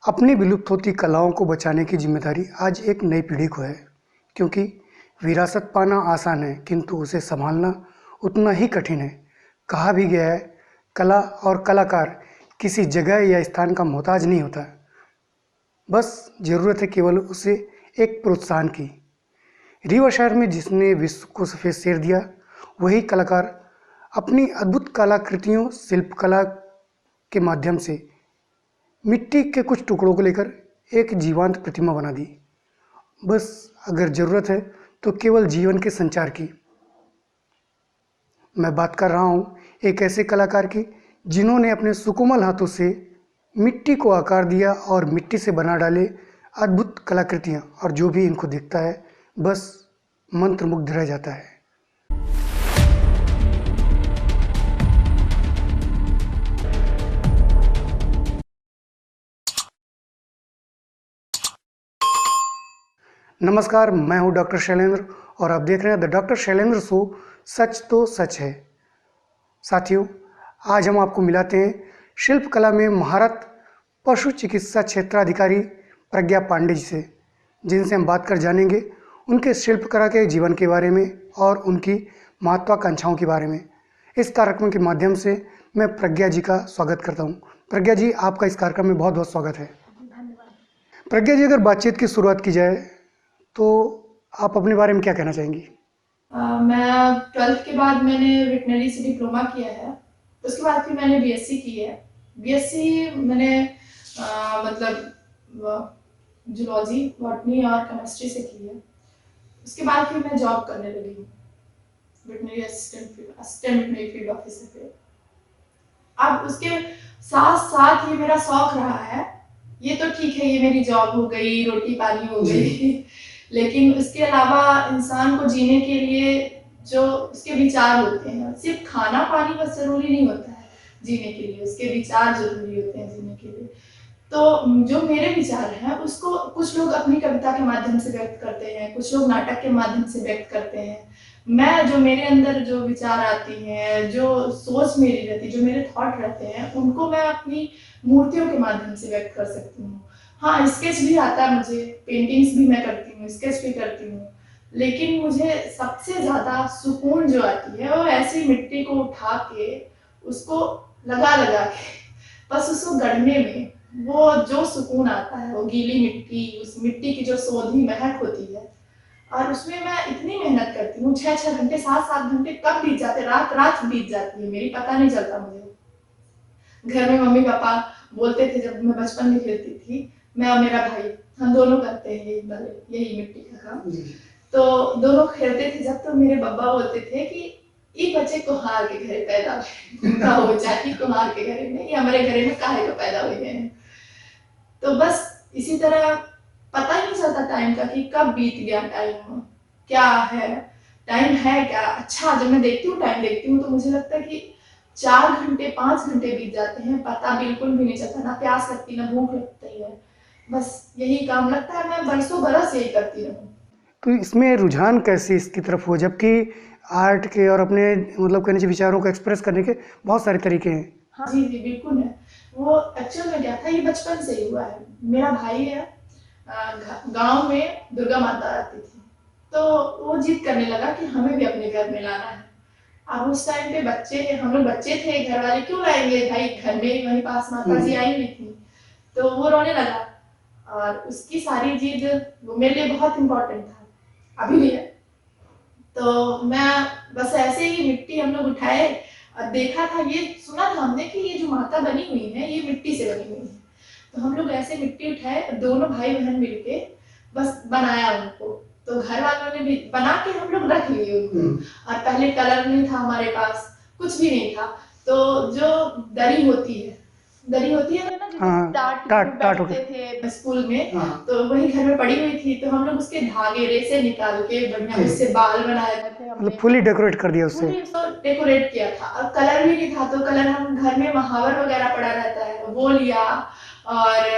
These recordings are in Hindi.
अपनी विलुप्त होती कलाओं को बचाने की जिम्मेदारी आज एक नई पीढ़ी को है, क्योंकि विरासत पाना आसान है किंतु उसे संभालना उतना ही कठिन है। कहा भी गया है, कला और कलाकार किसी जगह या स्थान का मोहताज नहीं होता, बस ज़रूरत है केवल उसे एक प्रोत्साहन की। रीवा शहर में जिसने विश्व को सफ़ेद शेर दिया, वही कलाकार अपनी अद्भुत कलाकृतियों शिल्पकला के माध्यम से मिट्टी के कुछ टुकड़ों को लेकर एक जीवंत प्रतिमा बना दी। बस अगर ज़रूरत है तो केवल जीवन के संचार की। मैं बात कर रहा हूँ एक ऐसे कलाकार की जिन्होंने अपने सुकोमल हाथों से मिट्टी को आकार दिया और मिट्टी से बना डाले अद्भुत कलाकृतियाँ, और जो भी इनको देखता है बस मंत्रमुग्ध रह जाता है। नमस्कार, मैं हूं डॉक्टर शैलेंद्र और आप देख रहे हैं द डॉक्टर शैलेंद्र शो, सच तो सच है। साथियों, आज हम आपको मिलाते हैं शिल्पकला में महारत पशु चिकित्सा क्षेत्राधिकारी प्रज्ञा पांडे जी से, जिनसे हम बात कर जानेंगे उनके शिल्पकला के जीवन के बारे में और उनकी महत्वाकांक्षाओं के बारे में। इस कार्यक्रम के माध्यम से मैं प्रज्ञा जी का स्वागत करता हूं। प्रज्ञा जी, आपका इस कार्यक्रम में बहुत बहुत स्वागत है। प्रज्ञा जी, अगर बातचीत की शुरुआत की जाए तो आप अपने बारे में क्या कहना चाहेंगी? मैं 12th के बाद मैंने वेटनरी से डिप्लोमा किया है। उसके बाद फिर मैंने बीएससी की है। बीएससी मैंने मतलब जूलॉजी, बॉटनी और केमिस्ट्री से की है। उसके बाद फिर मैं जॉब करने लगी हूँ veterinary assistant veterinary field officer पे। अब उसके साथ साथ ये मेरा शौक रहा है। ये तो ठीक है, ये मेरी जॉब हो गई, रोटी पानी हो गई लेकिन उसके अलावा इंसान को जीने के लिए जो उसके विचार होते हैं, सिर्फ खाना पानी बस जरूरी नहीं होता है जीने के लिए, उसके विचार जरूरी होते हैं जीने के लिए। तो जो मेरे विचार हैं उसको कुछ लोग अपनी कविता के माध्यम से व्यक्त करते हैं, कुछ लोग नाटक के माध्यम से व्यक्त करते हैं। मैं जो मेरे अंदर जो विचार आती हैं, जो सोच मेरी रहती है, जो मेरे थॉट रहते हैं, उनको मैं अपनी मूर्तियों के माध्यम से व्यक्त कर सकती हूँ। हाँ, स्केच भी आता है मुझे, पेंटिंग्स भी मैं करती हूँ, स्केच भी करती हूँ, लेकिन मुझे सबसे ज्यादा सुकून जो आती है वो ऐसी मिट्टी को उठा के उसको लगा लगा के बस उसको गढ़ने में वो जो सुकून आता है, वो गीली मिट्टी, उस मिट्टी की जो सोधी महक होती है, और उसमें मैं इतनी मेहनत करती हूँ, 6-6 घंटे 7-7 घंटे कब बीत जाते, रात रात बीत जाती है मेरी, पता नहीं चलता मुझे। घर में मम्मी पापा बोलते थे जब मैं बचपन में खेलती थी, मैं और मेरा भाई हम दोनों करते हैं यही मिट्टी का काम। तो दोनों खेलते थे जब, तो मेरे बब्बा बोलते थे कि ये बच्चे कुम्हार के घरे पैदा हो जाए, कुम्हार के घरे में, ये हमारे घरे में काहे को पैदा हुए हैं। तो बस इसी तरह पता ही नहीं चलता टाइम का कि कब बीत गया टाइम, क्या है टाइम है क्या। अच्छा, जब मैं देखती हूँ टाइम देखती हूँ तो मुझे लगता है कि 4 घंटे 5 घंटे बीत जाते हैं, पता बिल्कुल भी नहीं चलता, ना प्यास लगती ना भूख लगती है, बस यही काम लगता है मैं बरसों बरस यही करती रहूँ। तो इसमें रुझान कैसे इसकी तरफ हो, जबकि आर्ट के और अपने मतलब कहने से विचारों को एक्सप्रेस करने के बहुत सारे तरीके हैं? हाँ जी जी बिल्कुल है। वो एक्चुअल में क्या था, ये बचपन से ही हुआ है। मेरा भाई है, गांव में दुर्गा माता आती थी, तो वो जिद करने लगा कि हमें भी अपने घर में लाना है। अब उस टाइम पे बच्चे, हम लोग बच्चे थे, घर वाले क्यों लाएंगे भाई, घर में ही वहीं पास माता जी आई हुई थी। तो वो रोने लगा, और उसकी सारी जिद वो मेरे लिए बहुत इम्पोर्टेंट था, अभी भी है। तो मैं बस ऐसे ही मिट्टी हम लोग उठाए और देखा था, ये सुना था हमने कि ये जो माता बनी हुई है ये मिट्टी से बनी हुई है। तो हम लोग ऐसे मिट्टी उठाए, दोनों भाई बहन मिलके बस बनाया उनको। तो घर वालों ने भी बना के हम लोग रख लिए उनको। और पहले कलर नहीं था हमारे पास, कुछ भी नहीं था। तो जो दरी होती है ना, हाँ, टाट बैठते थे स्कूल में, तो वही घर में पड़ी हुई थी। तो हम लोग उसके धागे रेसे निकाल के बढ़िया उससे बाल बनाए थे, मतलब फुली डेकोरेट कर दिया उससे। डेकोरेट किया था। और कलर भी नहीं था, तो कलर हम घर में महावर वगैरह पड़ा रहता है वो लिया, और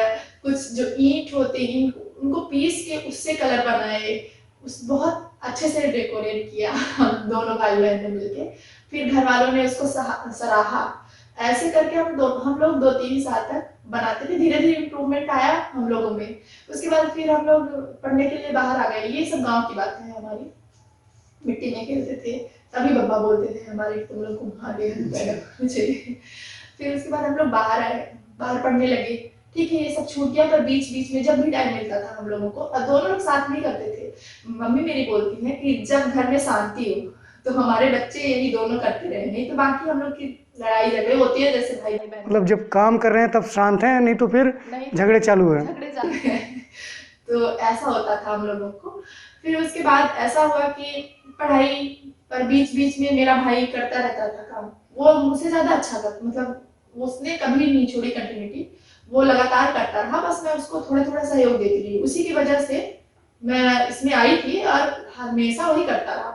कुछ जो ईंट होते हैं उनको पीस के उससे कलर बनाए, उस बहुत अच्छे से डेकोरेट किया हम दोनों भाई बहन ने मिलके। फिर घर वालों ने उसको सराहा। ऐसे करके हम लोग 2-3 साल तक बनाते थे। धीरे धीरे इम्प्रूवमेंट आया हम लोगों में। उसके बाद फिर हम लोग पढ़ने के लिए बाहर आ गए। ये सब गांव की बात है हमारी। मिट्टी में खेलते थे, तभी बब्बा बोलते थे हमारे, तुम लोग को वहाँ ले चाहिए। फिर उसके बाद हम लोग बाहर आए, बाहर पढ़ने लगे। ठीक है, ये सब छूट गया, पर बीच बीच में जब भी टाइम मिलता था हम लोगों को, और दोनों लोग साथ में करते थे। मम्मी मेरी बोलती है कि जब घर में शांति हो तो हमारे बच्चे यही दोनों करते रहे, नहीं तो बाकी हम लोग की लड़ाई झगड़े होती है जैसे भाई बहन। मतलब जब काम कर रहे हैं तब शांत हैं, नहीं तो फिर झगड़े चालू हैं। झगड़े चालू हैं। तो ऐसा होता था हम लोगों को। फिर उसके बाद ऐसा हुआ कि पढ़ाई पर बीच बीच में मेरा भाई करता रहता था काम। वो मुझसे ज्यादा अच्छा था, मतलब उसने कभी नहीं छोड़ी कंटिन्यूटी, वो लगातार करता रहा। बस मैं उसको थोड़ा थोड़ा सहयोग देती रही। उसी की वजह से मैं इसमें आई थी और हमेशा वही करता रहा।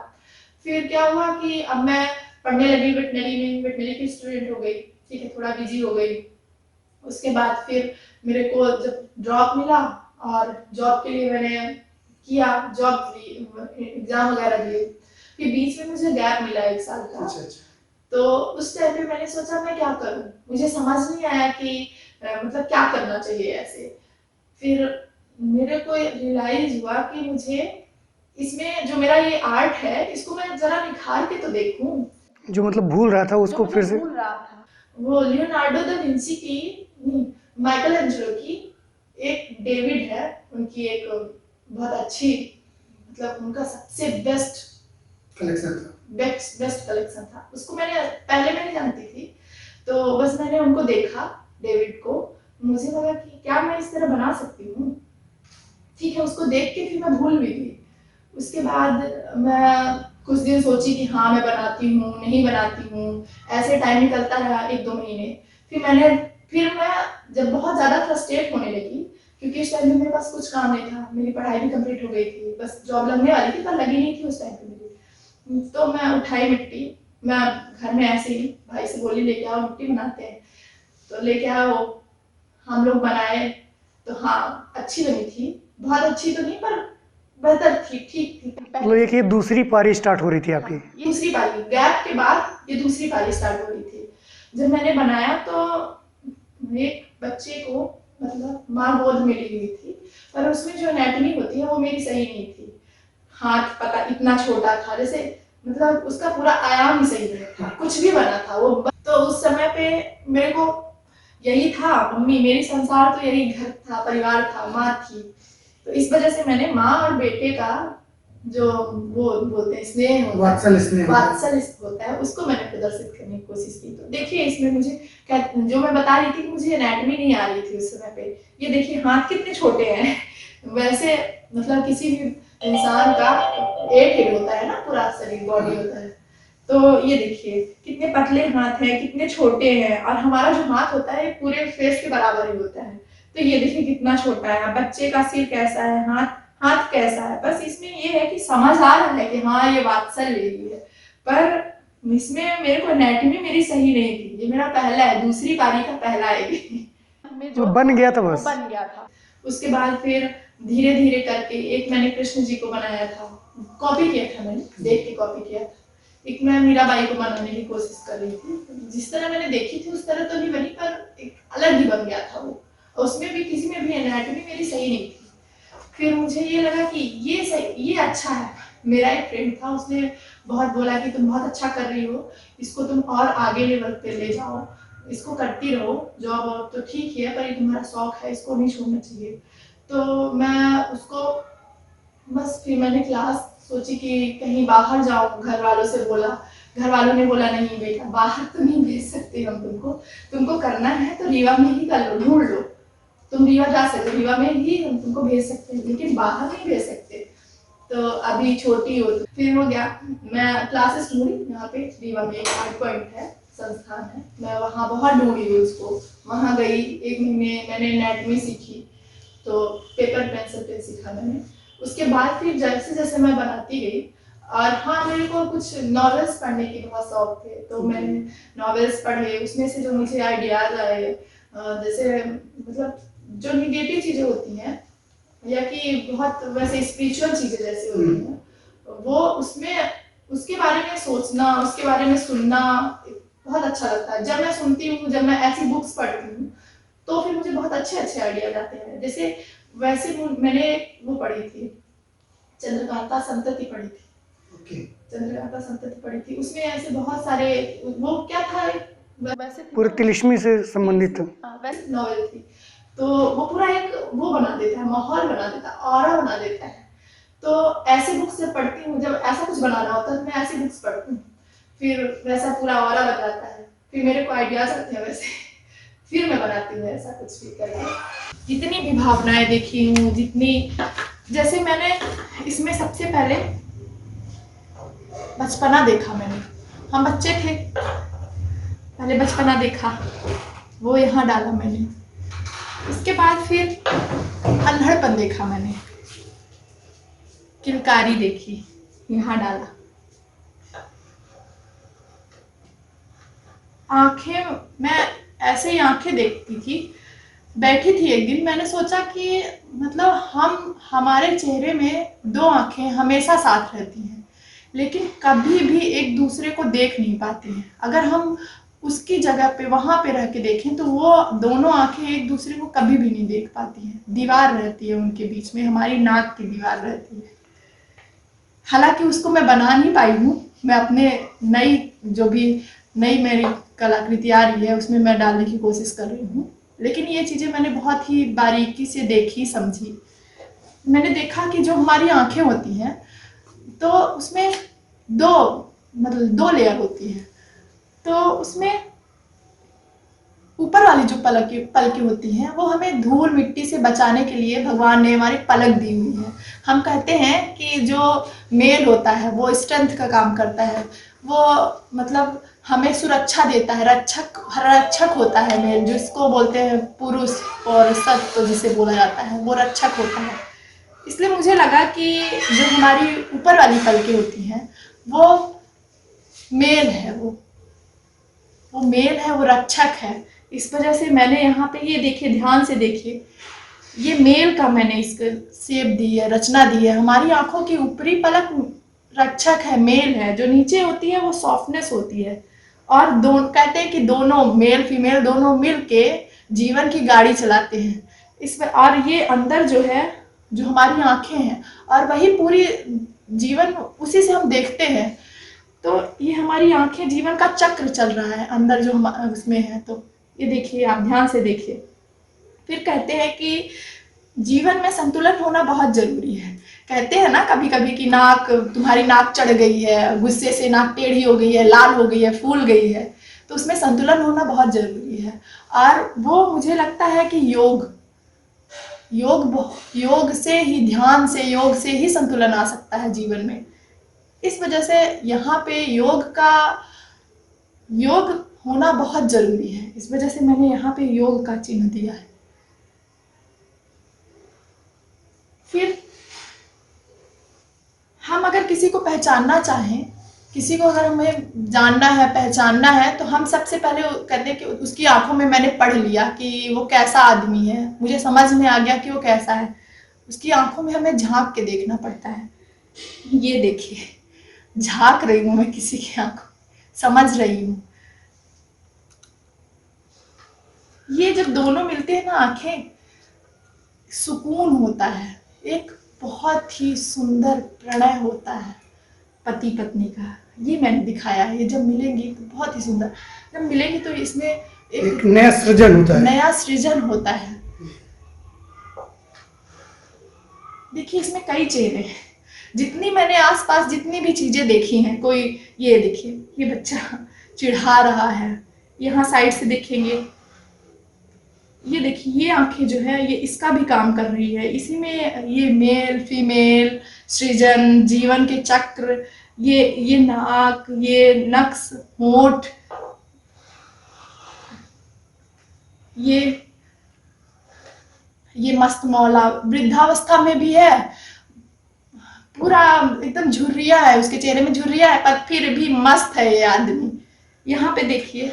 फिर क्या हुआ कि अब मैं पढ़ने लगी वेटनरी में, वेटनरी की स्टूडेंट हो गई। ठीक है, थोड़ा बिजी हो गई। उसके बाद फिर मेरे को जब जॉब मिला, और जॉब के लिए मैंने किया, जॉब एग्जाम वगैरह दिए। फिर बीच में मुझे गैप मिला 1 साल का। तो उस टाइम पे मैंने सोचा मैं क्या करूं, मुझे समझ नहीं आया कि मतलब क्या करना चाहिए ऐसे। फिर मेरे को रियलाइज हुआ कि मुझे इसमें जो मेरा ये आर्ट है, इसको मैं जरा निखार के तो देखूं। जो मतलब भूल रहा था उसको फिर से। भूल रहा था, वो लियोनार्डो दा विंची की, माइकल एंजेलो की एक डेविड है, उनकी एक बहुत अच्छी, मतलब उनका सबसे बेस्ट कलेक्शन था, बेस्ट कलेक्शन था। उसको मैंने पहले मैं नहीं जानती थी, तो बस मैंने उनको देखा, डेविड को। मुझे लगा कि क्या मैं इस तरह बना सकती हूँ। ठीक है, उसको देख के फिर मैं भूल भी गई। उसके बाद मैं कुछ दिन सोची कि हाँ मैं बनाती हूँ, नहीं बनाती हूँ। ऐसे टाइम निकलता रहा 1-2 महीने। फिर मैं जब बहुत ज़्यादा फ्रस्ट्रेट होने लगी, क्योंकि उस टाइम में मेरे पास कुछ काम नहीं था, मेरी पढ़ाई भी कंप्लीट हो गई थी, बस जॉब लगने वाली थी पर लगी नहीं थी उस टाइम पे मेरी। तो मैं उठाई मिट्टी, मैं घर में ऐसे ही भाई से बोली लेके आओ मिट्टी बनाते हैं। तो लेके आओ, हम लोग बनाए। तो हाँ, अच्छी बनी थी, बहुत अच्छी तो नहीं पर बेहतर थी, ठीक थी। मतलब ये दूसरी पारी स्टार्ट हो रही थी आपकी। ये दूसरी पारी, गैप के बाद ये दूसरी पारी स्टार्ट हो रही थी। जब मैंने बनाया तो एक बच्चे को मतलब माँ गोद में ली हुई थी, पर उसमें जो एनाटॉमी होती है वो मेरी सही नहीं थी। हाथ पता इतना छोटा था, जैसे मतलब उसका पूरा आयाम ही सही नहीं था, कुछ भी बना था वो। तो उस समय पे मेरे को यही था, मम्मी मेरी संसार तो यही घर था, परिवार था, माँ थी। तो इस वजह से मैंने माँ और बेटे का जो वो बोलते हैं स्नेह, वात्सल्य होता है, उसको मैंने प्रदर्शित करने की कोशिश की। तो देखिए इसमें मुझे जो मैं बता रही थी कि मुझे एनाटॉमी नहीं आ रही थी उस समय पे, ये देखिए हाथ कितने छोटे हैं। वैसे मतलब किसी भी इंसान का 8 हेड होता है ना, पूरा शरीर बॉडी होता है। तो ये देखिए कितने पतले हाथ हैं, कितने छोटे हैं, और हमारा जो हाथ होता है पूरे फेस के बराबर ही होता है। तो ये देखिए कितना छोटा है। बच्चे का सिर कैसा है, हाथ कैसा है। बस इसमें ये है कि समझ आ रहा है कि हाँ ये वात्सल्य है, पर इसमें मेरे को एनाटॉमी मेरी सही नहीं थी। ये मेरा पहला है, दूसरी पारी का पहला है। जो बन गया था बस। बन गया था। उसके बाद फिर धीरे धीरे करके एक मैंने कृष्ण जी को बनाया था, कॉपी किया था, मैंने देख के कॉपी किया था। एक मैं मीराबाई को बनाने की कोशिश कर रही थी, जिस तरह मैंने देखी थी उस तरह तो नहीं बनी, पर एक अलग ही बन गया था वो। और उसमें भी किसी में भी एनाटॉमी मेरी सही नहीं थी। फिर मुझे ये लगा कि ये सही, ये अच्छा है। मेरा एक फ्रेंड था, उसने बहुत बोला कि तुम बहुत अच्छा कर रही हो, इसको तुम और आगे लेवल पे ले जाओ, इसको करती रहो। जॉब तो ठीक है, पर ये तुम्हारा शौक है, इसको नहीं छोड़ना चाहिए। तो मैं उसको बस, फिर मैंने क्लास सोची कि कहीं बाहर जाऊँ, घर वालों से बोला। घर वालों ने बोला नहीं बेटा, बाहर तो नहीं भेज सकते हम तुमको करना है तो रीवा में ही कर लो, ढूंढ लो। तुम रीवा जा सकते, रीवा में ही हम तुमको भेज सकते हैं, लेकिन बाहर नहीं भेज सकते, तो अभी छोटी हो। तो फिर हो गया, मैं क्लासेस ढूंढी। यहाँ पे रीवा में एक आर्ट पॉइंट है, संस्थान है, मैं वहाँ बहुत ढूंढी हुई उसको। वहाँ गई, 1 महीने मैंने एनाटॉमी सीखी, तो पेपर पेंसिल पे सीखा मैंने। उसके बाद फिर जैसे जैसे मैं बनाती गई, और हाँ मेरे को कुछ नॉवेल्स पढ़ने की बहुत शौक थे, तो मैंने नॉवेल्स पढ़े। उसमें से जो मुझे आइडियाज आए, जैसे मतलब जो निगेटिव चीज़ें होती हैं, या कि बहुत वैसे स्पिरिचुअल चीज़ें जैसे होती हैं, वो उसमें उसके बारे में सोचना, उसके बारे में सुनना बहुत अच्छा लगता है। जब मैं सुनती हूँ, जब मैं ऐसी बुक्स पढ़ती हूँ, तो फिर मुझे बहुत अच्छे अच्छे आइडियाज आते हैं। जैसे वैसे मैंने वो पढ़ी थी, चंद्रकांता संतति पढ़ी थी। चंद्रकांता संतति पढ़ी थी, उसमें ऐसे बहुत सारे, वो क्या था, वैसे थी पूरे ना, तिलिस्मी से संबंधित था। वैसे नॉवेल थी। तो वो पूरा एक वो बना देता है, माहौल बना देता है, ऑरा बना देता है। तो ऐसी बुक्स जब पढ़ती हूँ, जब ऐसा कुछ बनाना होता है तो मैं ऐसी बुक्स पढ़ती हूँ, फिर वैसा पूरा ऑरा बन जाता है, फिर मेरे को आइडियाज आते हैं वैसे फिर मैं बनाती हूँ ऐसा कुछ भी करके। जितनी भी भावनाएं देखी हूँ, जितनी, जैसे मैंने इसमें सबसे पहले बचपना देखा मैंने, हम बच्चे थे, पहले बचपना देखा, वो यहाँ डाला मैंने। उसके बाद फिर अल्हड़पन देखा मैंने, किलकारी देखी, यहाँ डाला। आंखें, मैं ऐसे ही आंखें देखती थी, बैठी थी एक दिन, मैंने सोचा कि मतलब हमारे चेहरे में दो आंखें हमेशा साथ रहती हैं, लेकिन कभी भी एक दूसरे को देख नहीं पाती हैं। अगर हम उसकी जगह पे वहां पे रह के देखें तो वो दोनों आंखें एक दूसरे को कभी भी नहीं देख पाती हैं, दीवार रहती है उनके बीच में, हमारी नाक की दीवार रहती है। हालांकि उसको मैं बना नहीं पाई हूँ, मैं अपने नई मेरी कलाकृति आ रही है उसमें मैं डालने की कोशिश कर रही हूँ, लेकिन ये चीजें मैंने बहुत ही बारीकी से देखी समझी। मैंने देखा कि जो हमारी आंखें होती हैं तो उसमें दो दो लेयर होती है। तो उसमें ऊपर वाली जो पलकें होती हैं वो हमें धूल मिट्टी से बचाने के लिए भगवान ने हमारी पलक दी हुई है। हम कहते हैं कि जो मेल होता है वो स्ट्रेंथ का काम करता है, वो मतलब हमें सुरक्षा देता है, रक्षक होता है मेल, जिसको बोलते हैं पुरुष और सत्व जिसे बोला जाता है, वो रक्षक होता है। इसलिए मुझे लगा कि जो हमारी ऊपर वाली पलकें होती हैं वो मेल है, वो मेल है, वो रक्षक है। इस वजह से मैंने यहाँ पे ये देखिए, ध्यान से देखिए, ये मेल का मैंने इसको शेप दी है, रचना दी है। हमारी आंखों की ऊपरी पलक रक्षक है, मेल है, जो नीचे होती है वो सॉफ्टनेस होती है। और दोनों कहते हैं कि दोनों मेल फीमेल दोनों मिल के जीवन की गाड़ी चलाते हैं इसमें। और ये अंदर जो है, जो हमारी आंखें हैं, और वही पूरी जीवन उसी से हम देखते हैं। तो ये हमारी आंखें, जीवन का चक्र चल रहा है अंदर जो हम उसमें है। तो ये देखिए, आप ध्यान से देखिए। फिर कहते हैं कि जीवन में संतुलन होना बहुत जरूरी है। कहते हैं ना कभी कभी कि तुम्हारी नाक चढ़ गई है, गुस्से से नाक टेढ़ी हो गई है, लाल हो गई है, फूल गई है, तो उसमें संतुलन होना बहुत जरूरी है। और वो मुझे लगता है कि योग से ही, ध्यान से, योग से ही संतुलन आ सकता है जीवन में। इस वजह से यहाँ पे योग होना बहुत जरूरी है। इस वजह से मैंने यहाँ पे योग का चिन्ह दिया है। फिर हम अगर किसी को पहचानना चाहें, किसी को अगर हमें जानना है, पहचानना है, तो हम सबसे पहले कहते हैं कि उसकी आंखों में मैंने पढ़ लिया कि वो कैसा आदमी है, मुझे समझ में आ गया कि वो कैसा है। उसकी आंखों में हमें झांक के देखना पड़ता है। ये देखिए, झांक रही हूं मैं किसी की आंखों, समझ रही हूँ। ये जब दोनों मिलते हैं ना आंखें, सुकून होता है, एक बहुत ही सुंदर प्रणय होता है पति पत्नी का। ये मैंने दिखाया है, ये जब मिलेंगी तो बहुत ही सुंदर, जब मिलेंगी तो इसमें एक नया सृजन होता है। नया सृजन होता है। देखिए, इसमें कई चेहरे हैं। जितनी मैंने आसपास जितनी भी चीजें देखी हैं, कोई, ये देखिए, ये बच्चा चिढ़ा रहा है, यहाँ साइड से देखेंगे, ये देखिए, ये आंखें जो है ये इसका भी काम कर रही है। इसी में ये मेल फीमेल सृजन, जीवन के चक्र, ये नाक, ये नक्श, होंठ, ये मस्त मौला वृद्धावस्था में भी है, पूरा एकदम झुर्रिया है, उसके चेहरे में झुर्रिया है, पर फिर भी मस्त है ये आदमी। यहाँ पे देखिए,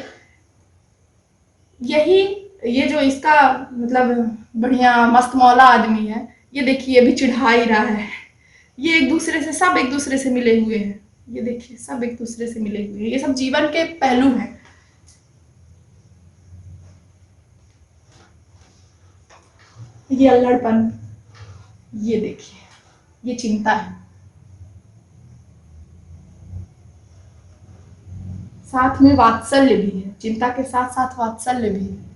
ये जो इसका मतलब बढ़िया मस्त मौला आदमी है, ये देखिए, ये भी चिढ़ा ही रहा है। ये एक दूसरे से, सब एक दूसरे से मिले हुए हैं। ये देखिए, सब एक दूसरे से मिले हुए हैं, ये सब जीवन के पहलू हैं। ये अल्लड़पन, ये देखिए, ये चिंता है। साथ में वात्सल्य भी है, चिंता के साथ साथ वात्सल्य भी है।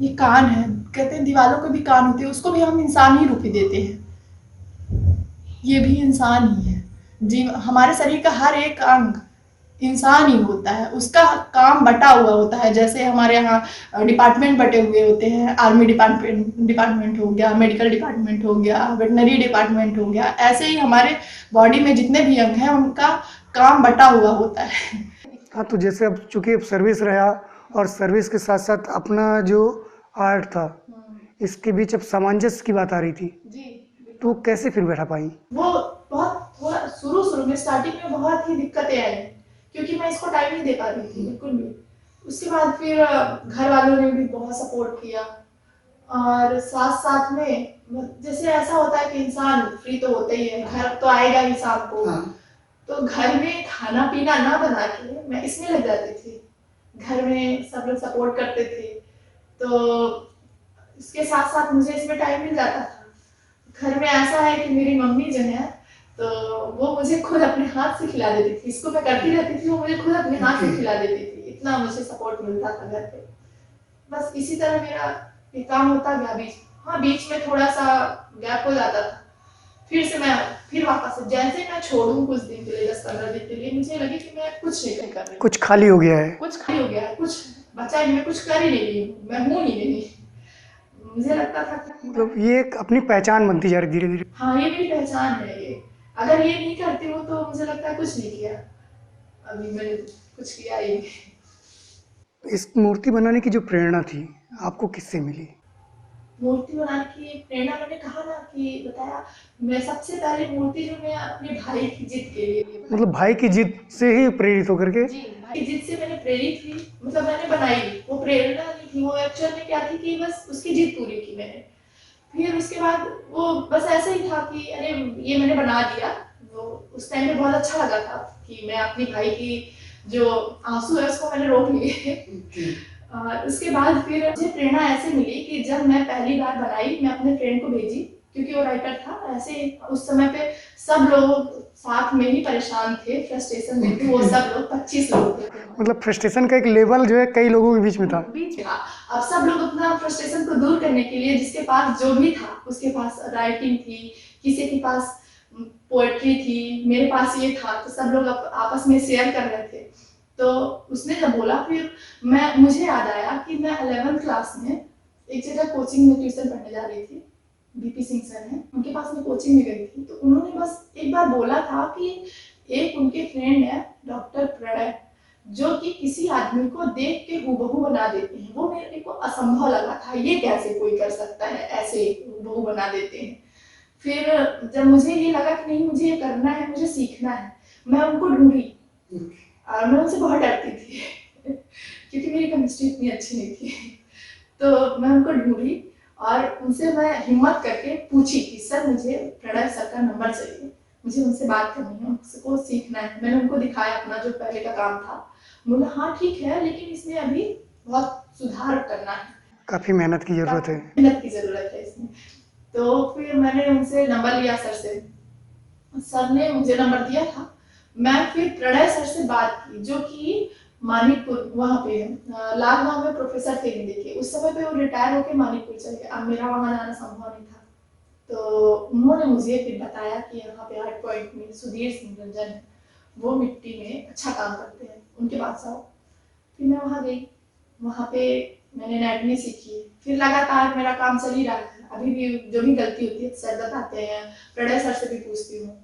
ये कान है, कहते हैं दीवालों के भी कान होते हैं, उसको भी हम इंसान ही रूप ही देते हैं। ये भी इंसान ही है। जीव हमारे शरीर का हर एक अंग इंसान ही होता है, उसका काम बटा हुआ होता है। जैसे हमारे यहाँ डिपार्टमेंट बटे हुए होते हैं, आर्मी डिपार्टमेंट हो गया, मेडिकल डिपार्टमेंट हो गया, वेटनरी डिपार्टमेंट हो गया, ऐसे ही हमारे बॉडी में जितने भी अंग हैं उनका काम बटा हुआ होता है। हाँ, तो जैसे अब चूंकि अब सर्विस रहा और सर्विस के साथ साथ अपना जो आर्ट था, इसके बीच अब सामंजस्य की बात आ रही थी, जी, तो वो कैसे फिर बैठा पाई? वो बहुत थोड़ा शुरू में स्टार्टिंग में बहुत ही दिक्कतें आई, क्योंकि मैं इसको टाइम नहीं दे पा रही थी बिल्कुल भी। उसके बाद फिर घर वालों ने भी बहुत सपोर्ट किया, और साथ साथ में जैसे ऐसा होता है कि इंसान फ्री तो होता ही है, घर तो आएगा ही शाम को। हाँ। तो घर में खाना पीना ना बना के मैं इसमें लग जाती थी। घर में सब लोग सपोर्ट करते थे, तो इसके साथ साथ मुझे इसमें टाइम मिल जाता था। घर में ऐसा है कि मेरी मम्मी जो है, तो वो मुझे खुद अपने हाथ से खिला देती थी। इसको मैं करती रहती थी, वो मुझे खुद अपने हाथ से खिला देती थी। इतना मुझे सपोर्ट मिलता था घर पे। बस इसी तरह मेरा ये काम होता गया। बीच में थोड़ा सा गैप हो जाता था, फिर वापस जैसे मैं छोड़ूं कुछ दिन के लिए, 10-15 दिन के लिए, मुझे लगे कि मैं कुछ नहीं कर रही, कुछ खाली हो गया है। कुछ खाली हो गया है, कुछ बचा ही नहीं, मैं कुछ कर ही नहीं रही हूँ, मैं हूँ ही नहीं। मुझे लगता था कि मतलब ये एक अपनी पहचान बनती जा रही धीरे धीरे। हाँ, ये मेरी पहचान है। ये अगर ये नहीं करती हूँ तो मुझे लगता है कुछ नहीं किया, अभी मैंने कुछ किया ही नहीं। इस मूर्ति बनाने की जो प्रेरणा थी, आपको किससे मिली? मूर्ति बनाने की प्रेरणा मैंने कहा ना कि बताया, मैं सबसे पहले मूर्ति जो मैं अपने भाई की जिद के लिए बनाई। मतलब भाई की जिद से ही प्रेरित होकर के? जी, भाई की जिद से मैंने प्रेरित हुई, मतलब मैंने बनाई। वो प्रेरणा नहीं थी, वो एक्चुअल में क्या थी कि बस उसकी जिद पूरी की मैंने। फिर उसके बाद वो बस ऐसे ही था कि अरे ये मैंने बना दिया। वो उस टाइम पे बहुत अच्छा लगा था कि मैं अपने भाई की जो आंसू है उसको मैंने रोक लिए। और उसके बाद फिर मुझे प्रेरणा ऐसे मिली कि जब मैं पहली बार बनाई, मैं अपने फ्रेंड को भेजी, क्योंकि वो राइटर था। ऐसे उस समय पे सब लोग साथ में ही परेशान थे, फ्रस्ट्रेशन में थे, वो सब लोग 25 लोग थे। मतलब फ्रस्ट्रेशन का एक लेवल जो है कई लोगों के बीच में था। अब सब लोग अपना फ्रस्ट्रेशन को दूर करने के लिए, जिसके पास जो भी था, उसके पास राइटिंग थी, किसी के पास पोएट्री थी, मेरे पास ये था, तो सब लोग आपस में शेयर कर रहे थे। तो उसने जब बोला, फिर मुझे याद आया कि मैं 11th क्लास में एक जगह कोचिंग में ट्यूशन पढ़ने जा रही थी। बीपी सिंह सर हैं, उनके पास में कोचिंग में गई थी। तो उन्होंने बस एक बार बोला था कि एक उनके फ्रेंड है डॉक्टर प्रणय, जो कि किसी आदमी को देख के हूबहू बना देते हैं। वो मेरे को असंभव लगा था, ये कैसे कोई कर सकता है, ऐसे हूबहू बना देते हैं। फिर जब मुझे ये लगा कि नहीं, मुझे ये करना है, मुझे सीखना है, मैं उनको ढूंढी। और मैं उनसे बहुत डरती थी क्योंकि मेरी केमिस्ट्री इतनी अच्छी नहीं थी। तो मैं उनको ढूंढी और उनसे मैं हिम्मत करके पूछी कि सर, मुझे प्रणय सर का नंबर चाहिए, मुझे उनसे बात करनी है, उसको सीखना है। मैंने उनको दिखाया अपना जो पहले का काम था। बोला हाँ ठीक है, लेकिन इसमें अभी बहुत सुधार करना है, काफी मेहनत की जरूरत है। मेहनत की जरूरत है इसमें। तो फिर मैंने उनसे नंबर लिया सर से, सर ने मुझे नंबर दिया था। मैं फिर प्रणय सर से बात की, जो कि मानिकपुर वहाँ पे है, लालगांव में प्रोफेसर थे हिंदी के। उस समय पे वो रिटायर होकर मानिकपुर चले गए। अब मेरा वहाँ जाना संभव नहीं था, तो उन्होंने मुझे फिर बताया कि यहाँ पे 8 पॉइंट में सुधीर सिंह रंजन है, वो मिट्टी में अच्छा काम करते हैं, उनके पास आओ। फिर मैं वहाँ गई, वहाँ पे मैंने एनाटॉमी सीखी। फिर लगातार मेरा काम चल ही रहा है। अभी भी जो भी गलती होती है सर बताते हैं, प्रणय सर से भी पूछती हूँ।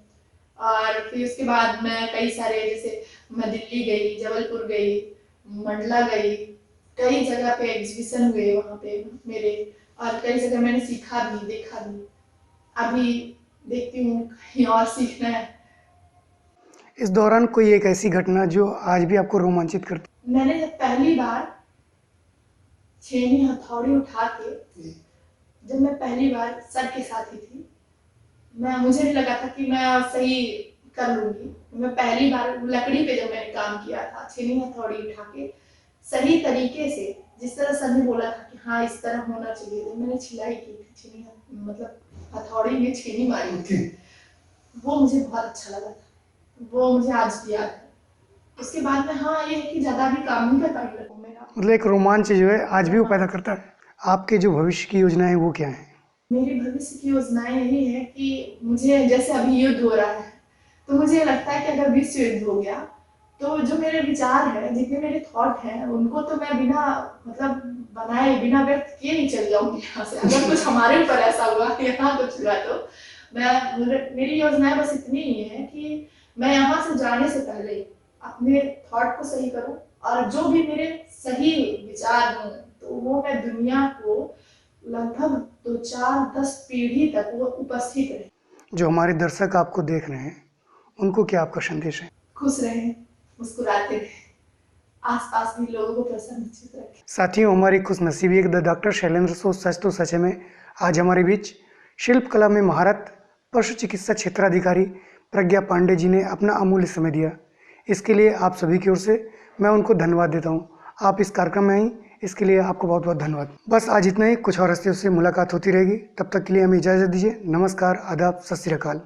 और फिर उसके बाद मैं कई सारे, जैसे मैं दिल्ली गई, जबलपुर गई, मंडला गई, कई जगह पे एग्जीबिशन हुए वहाँ पे मेरे, और कई जगह मैंने सीखा भी, देखा भी। अभी देखती हूँ कहीं और सीखना है। इस दौरान कोई एक ऐसी घटना जो आज भी आपको रोमांचित करती? मैंने जब पहली बार 6वीं हथौड़ी उठा के, जब मैं पहली बार सर के साथ ही थी, मुझे नहीं लगा था कि मैं सही कर लूंगी। मैं पहली बार लकड़ी पे जब मैंने काम किया था, 6वीं हथौड़ी उठा के, सही तरीके से, जिस तरह सर ने बोला था कि हाँ इस तरह होना चाहिए, तो मैंने छिलाई की थी, छीनी, मतलब हथौड़ी में छीनी मारी थी, वो मुझे बहुत अच्छा लगा था, वो मुझे आज भी याद है। उसके बाद में हाँ ये है कि ज़्यादा भी काम नहीं कर पाई मेरा। मतलब एक रोमांच जो है आज भी वो पैदा करता है। आपके जो भविष्य की योजनाएं हैं वो क्या हैं? मेरी भविष्य की योजनाएं यही है कि मुझे, जैसे अभी युद्ध हो रहा है, तो मुझे लगता है कि अगर विश्व युद्ध हो गया तो जो मेरे विचार है, जितने मेरे थॉट हैं, उनको तो मैं बिना मतलब बनाए, बिना व्यक्त किए ही चल जाऊंगी यहाँ से। अगर कुछ हमारे ऊपर ऐसा हुआ, यहाँ कुछ हुआ, तो मेरी योजनाएं बस इतनी ही है कि मैं यहाँ से जाने से पहले अपने थॉट को सही करूं, और जो भी मेरे सही विचार हों तो वो मैं दुनिया को लगभग 2, 4, 10 पीढ़ी तक वो उपस्थित रहे। जो हमारे दर्शक आपको देख रहे हैं उनको क्या आपका संदेश है? खुश रहे, मुस्कुराते रहे, आसपास भी लोगों को प्रसन्नचित रखें। साथियों, हमारी खुशनसीबी एक द डॉक्टर शैलेंद्र सो सच तो सच है में आज हमारे बीच शिल्प कला में महारत पशु चिकित्सा क्षेत्राधिकारी प्रज्ञा पांडे जी ने अपना अमूल्य समय दिया। इसके लिए आप सभी की ओर से मैं उनको धन्यवाद देता हूँ। आप इस कार्यक्रम में आई, इसके लिए आपको बहुत बहुत धन्यवाद। बस आज इतना ही, कुछ और हस्तियों से मुलाकात होती रहेगी। तब तक के लिए हमें इजाज़त दीजिए। नमस्कार, आदाब, सत श्री अकाल।